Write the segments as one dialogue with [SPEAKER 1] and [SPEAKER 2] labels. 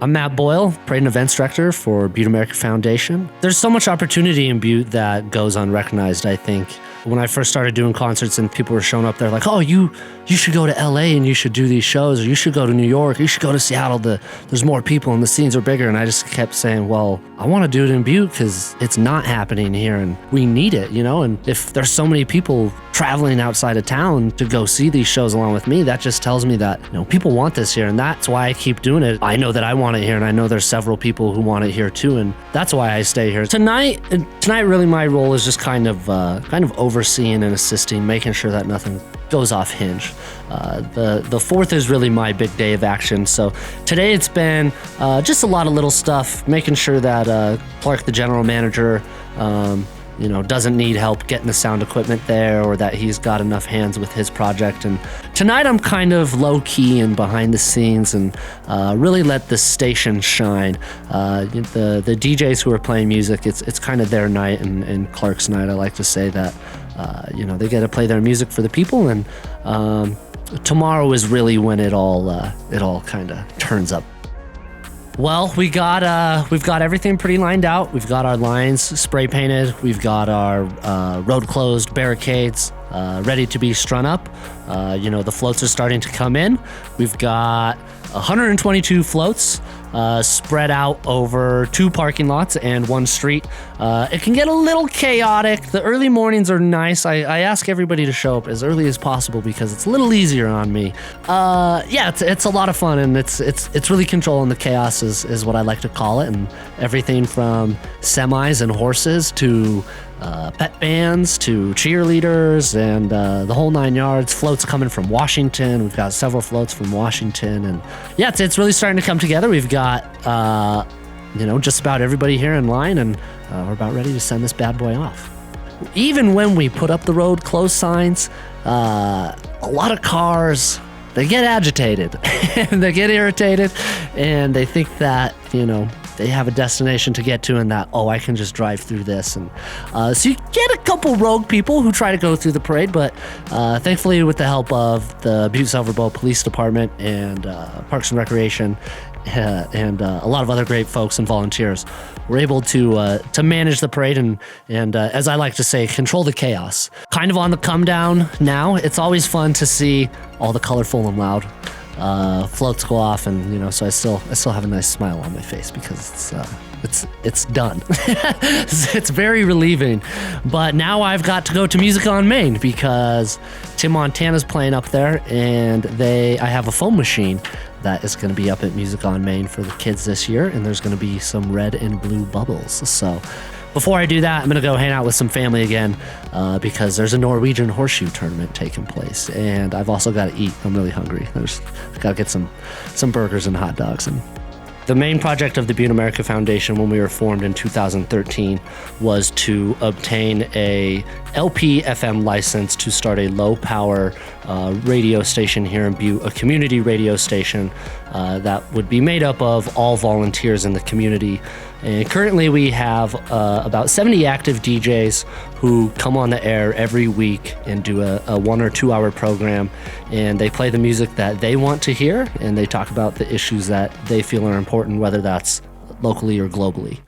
[SPEAKER 1] I'm Matt Boyle, Parade and Events Director for Butte America Foundation. There's so much opportunity in Butte that goes unrecognized, I think. When I first started doing concerts and people were showing up there like, oh, you should go to LA and you should do these shows, or you should go to New York, or you should go to Seattle. There's more people and the scenes are bigger. And I just kept saying, well, I want to do it in Butte because it's not happening here and we need it, you know? And if there's so many people traveling outside of town to go see these shows along with me, that just tells me that, you know, people want this here, and that's why I keep doing it. I know that I want it here, and I know there's several people who want it here too, and that's why I stay here. Tonight really my role is just kind of overseeing and assisting, making sure that nothing goes off hinge. The 4th is really my big day of action. So today it's been just a lot of little stuff, making sure that Clark, the general manager, doesn't need help getting the sound equipment there, or that he's got enough hands with his project. And tonight I'm kind of low key and behind the scenes and really let the station shine. The DJs who are playing music, it's kind of their night and Clark's night. I like to say that they get to play their music for the people, and tomorrow is really when it all kind of turns up. Well, we've got everything pretty lined out. We've got our lines spray painted. We've got our road closed barricades ready to be strung up. The floats are starting to come in. We've got 122 floats spread out over 2 parking lots and 1 street. It can get a little chaotic. The early mornings are nice. I ask everybody to show up as early as possible because it's a little easier on me. It's a lot of fun, and it's really controlling the chaos is what I like to call it, and everything from semis and horses to pet bands to cheerleaders and the whole 9 yards. Floats coming from Washington. We've got several floats from Washington, and it's really starting to come together. We've got just about everybody here in line, and we're about ready to send this bad boy off. Even when we put up the road closed signs, a lot of cars, they get agitated and they get irritated, and they think that they have a destination to get to, and that, I can just drive through this. And so you get a couple rogue people who try to go through the parade, but thankfully with the help of the Butte Silver Bowl Police Department and Parks and Recreation and a lot of other great folks and volunteers, we're able to manage the parade and as I like to say, control the chaos. Kind of on the come down now. It's always fun to see all the colorful and loud floats go off, and so I still have a nice smile on my face because it's done. It's very relieving. But now I've got to go to Music on Main because Tim Montana's playing up there, and I have a foam machine that is going to be up at Music on Main for the kids this year, and there's going to be some red and blue bubbles. So before I do that, I'm going to go hang out with some family again because there's a Norwegian horseshoe tournament taking place, and I've also got to eat. I'm really hungry. I've got to get some burgers and hot dogs. And the main project of the Butte America Foundation when we were formed in 2013 was to obtain a LP-FM license to start a low-power radio station here in Butte, a community radio station that would be made up of all volunteers in the community. And currently we have about 70 active DJs who come on the air every week and do a 1 or 2 hour program, and they play the music that they want to hear, and they talk about the issues that they feel are important, whether that's locally or globally.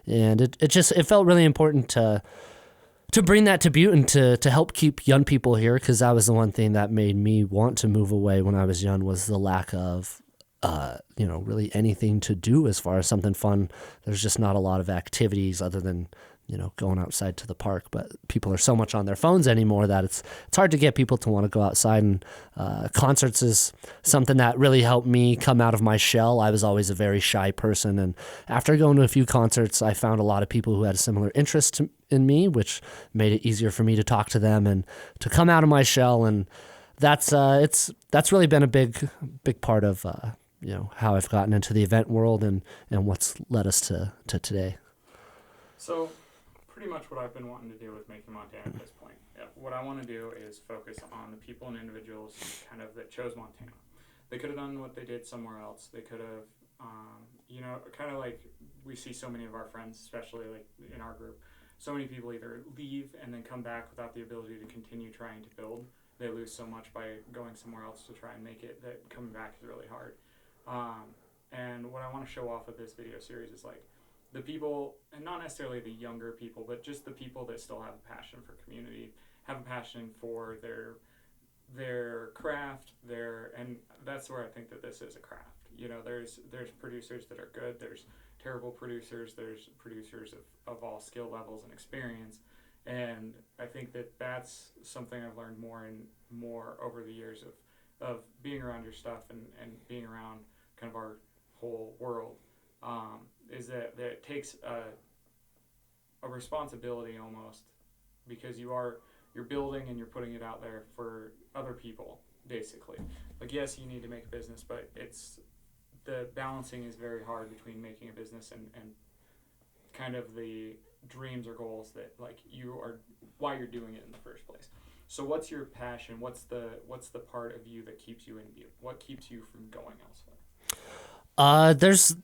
[SPEAKER 1] And it felt really important to bring that to Butte and to help keep young people here, because that was the one thing that made me want to move away when I was young, was the lack of really anything to do as far as something fun. There's just not a lot of activities other than going outside to the park. But people are so much on their phones anymore that it's hard to get people to want to go outside. And concerts is something that really helped me come out of my shell. I was always a very shy person, and after going to a few concerts, I found a lot of people who had a similar interest in me, which made it easier for me to talk to them and to come out of my shell. And that's really been a big part of how I've gotten into the event world and what's led us to today.
[SPEAKER 2] So, pretty much what I've been wanting to do with Making Montana at this point. What I want to do is focus on the people and individuals kind of that chose Montana. They could have done what they did somewhere else. They could have, kind of like we see so many of our friends, especially like in our group, so many people either leave and then come back without the ability to continue trying to build. They lose so much by going somewhere else to try and make it that coming back is really hard. And what I want to show off with this video series is like the people, and not necessarily the younger people, but just the people that still have a passion for community, have a passion for their craft, and that's where I think that this is a craft. There's producers that are good, there's terrible producers, there's producers of all skill levels and experience, and I think that that's something I've learned more and more over the years of being around your stuff and being around kind of our whole world, is that it takes a responsibility almost, because you're building and you're putting it out there for other people, basically. Like, yes, you need to make a business, but the balancing is very hard between making a business and kind of the dreams or goals that like why you're doing it in the first place. So what's your passion? What's the part of you that keeps you in Butte? What keeps you from going elsewhere?